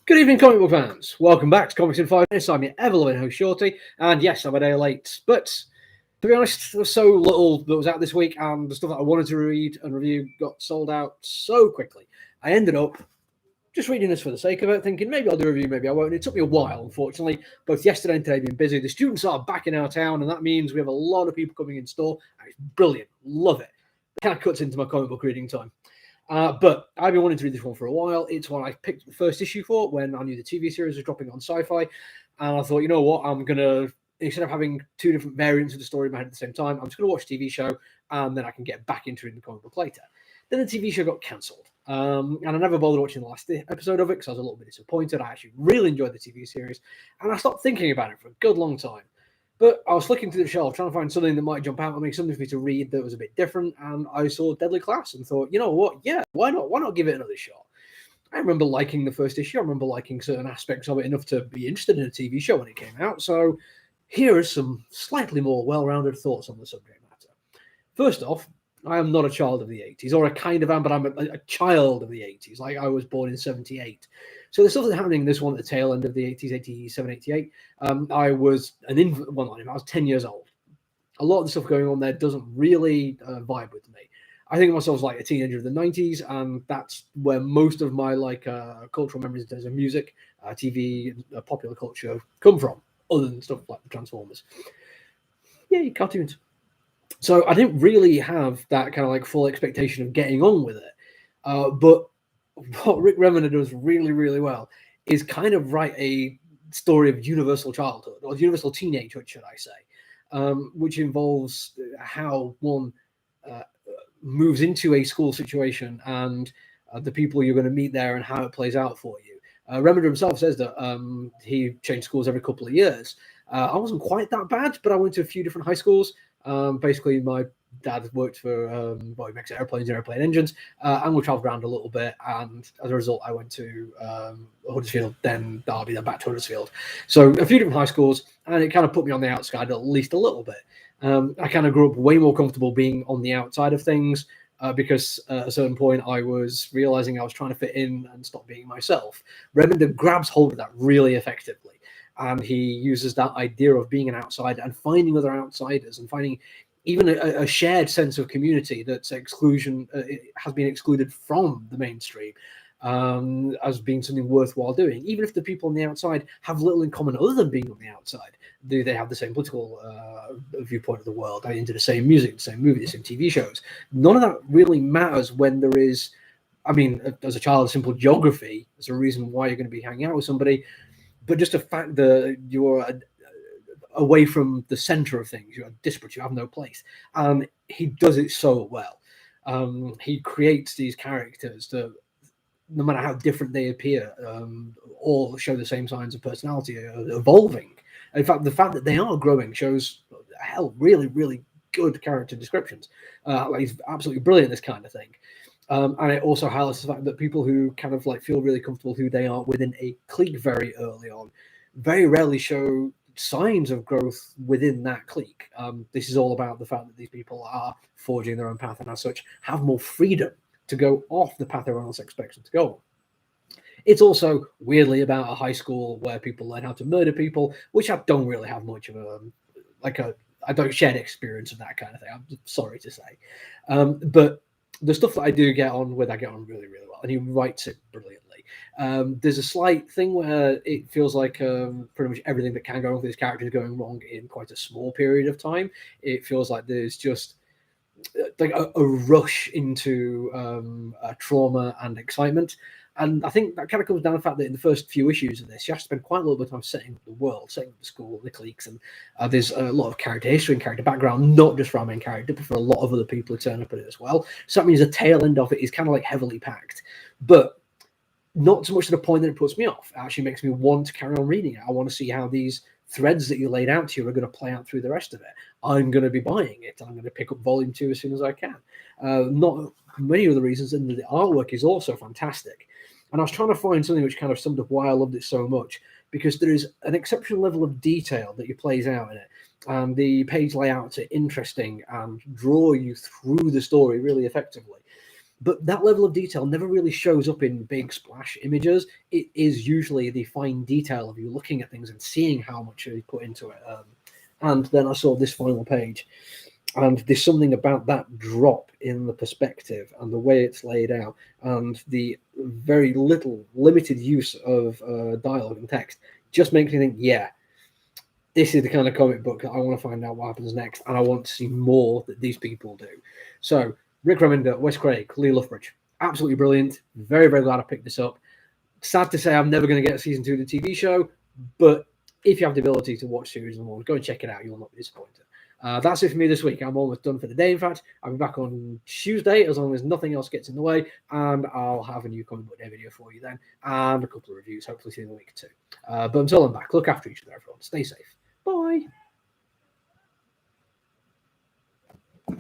Good evening, comic book fans. Welcome back to Comics in 5 Minutes. I'm your ever-loving host, Shorty, and yes, I'm a day late. But to be honest, there was so little that was out this week, and the stuff that I wanted to read and review got sold out so quickly. I ended up just reading this for the sake of it, thinking maybe I'll do a review, maybe I won't. It took me a while, unfortunately. Both yesterday and today have been busy. The students are back in our town, and that means we have a lot of people coming in store, and it's brilliant. Love it. It kind of cuts into my comic book reading time. But I've been wanting to read this one for a while. It's one I picked the first issue for when I knew the TV series was dropping on Sci-Fi. And I thought, you know what, I'm going to, instead of having two different variants of the story in my head at the same time, I'm just going to watch the TV show and then I can get back into reading the comic book later. Then the TV show got cancelled. And I never bothered watching the last episode of it because I was a little bit disappointed. I actually really enjoyed the TV series. And I stopped thinking about it for a good long time. But I was flicking through the shelf, trying to find something that might jump out at me, something for me to read that was a bit different, and I saw Deadly Class and thought, you know what, yeah, why not? Why not give it another shot? I remember liking the first issue. I remember liking certain aspects of it enough to be interested in a TV show when it came out. So here are some slightly more well-rounded thoughts on the subject matter. First off, I am not a child of the 80s, or I kind of am, but I'm a child of the 80s. Like, I was born in 78. So there's something happening in this one at the tail end of the 80s, 87, 88. I was an infant, well, not even, I was 10 years old. A lot of the stuff going on there doesn't really vibe with me. I think of myself as like a teenager of the 90s, and that's where most of my cultural memories in terms of music, TV, popular culture come from, other than stuff like the Transformers. Yay, cartoons. So I didn't really have that kind of like full expectation of getting on with it. But what Rick Remender does really, really well is kind of write a story of universal childhood, or universal teenagehood, should I say, which involves how one moves into a school situation and the people you're going to meet there and how it plays out for you. Remender himself says that he changed schools every couple of years. I wasn't quite that bad, but I went to a few different huddersfield schools. Basically, my dad worked for, he makes airplanes and airplane engines, and we traveled around a little bit. And as a result, I went to Huddersfield, then Derby, then back to Huddersfield. So a few different high schools, and it kind of put me on the outside at least a little bit. I kind of grew up way more comfortable being on the outside of things because at a certain point I was realizing I was trying to fit in and stop being myself. Remender grabs hold of that really effectively. And he uses that idea of being an outsider and finding other outsiders and finding even a shared sense of community that's exclusion has been excluded from the mainstream as being something worthwhile doing. Even if the people on the outside have little in common other than being on the outside, do they have the same political viewpoint of the world? Are they into the same music, the same movie, the same TV shows? None of that really matters when there is, I mean, as a child, simple geography is a reason why you're going to be hanging out with somebody. But just the fact that you're away from the center of things, you're disparate, you have no place. He does it so well. He creates these characters that, no matter how different they appear, all show the same signs of personality, evolving. In fact, the fact that they are growing shows, really, really good character descriptions. He's absolutely brilliant at this kind of thing. And it also highlights the fact that people who kind of like feel really comfortable who they are within a clique very early on very rarely show signs of growth within that clique. This is all about the fact that these people are forging their own path and as such have more freedom to go off the path everyone else expects them to go on. It's also weirdly about a high school where people learn how to murder people, which I don't really have much of I don't share an experience of that kind of thing. I'm sorry to say. But the stuff that I do get on with, I get on really, really well. And he writes it brilliantly. There's a slight thing where it feels like pretty much everything that can go wrong with this character is going wrong in quite a small period of time. It feels like there's just like a rush into trauma and excitement. And I think that kind of comes down to the fact that in the first few issues of this, you have to spend quite a little bit of time setting up the world, setting up the school, the cliques, and there's a lot of character history and character background, not just for our main character, but for a lot of other people who turn up at it as well. So that means the tail end of it is kind of like heavily packed, but not so much to the point that it puts me off. It actually makes me want to carry on reading it. I want to see how these threads that you laid out here are going to play out through the rest of it. I'm going to be buying it. I'm going to pick up volume 2 as soon as I can. Not many other reasons, and the artwork is also fantastic. And I was trying to find something which kind of summed up why I loved it so much, because there is an exceptional level of detail that you plays out in it. And the page layouts are interesting and draw you through the story really effectively. But that level of detail never really shows up in big splash images. It is usually the fine detail of you looking at things and seeing how much you put into it. And then I saw this final page, and there's something about that drop in the perspective and the way it's laid out and the very limited use of dialogue and text just makes me think, yeah, this is the kind of comic book that I want to find out what happens next, and I want to see more that these people do. So, Rick Remender, Wes Craig, Lee Loughridge, absolutely brilliant. Very, very glad I picked this up. Sad to say I'm never going to get season 2 of the TV show, but if you have the ability to watch season 1, go and check it out. You'll not be disappointed. That's it for me this week. I'm almost done for the day, in fact. I'll be back on Tuesday, as long as nothing else gets in the way, and I'll have a new comic book day video for you then, and a couple of reviews, hopefully, in the week too. But until I'm back, look after each other, everyone. Stay safe. Bye.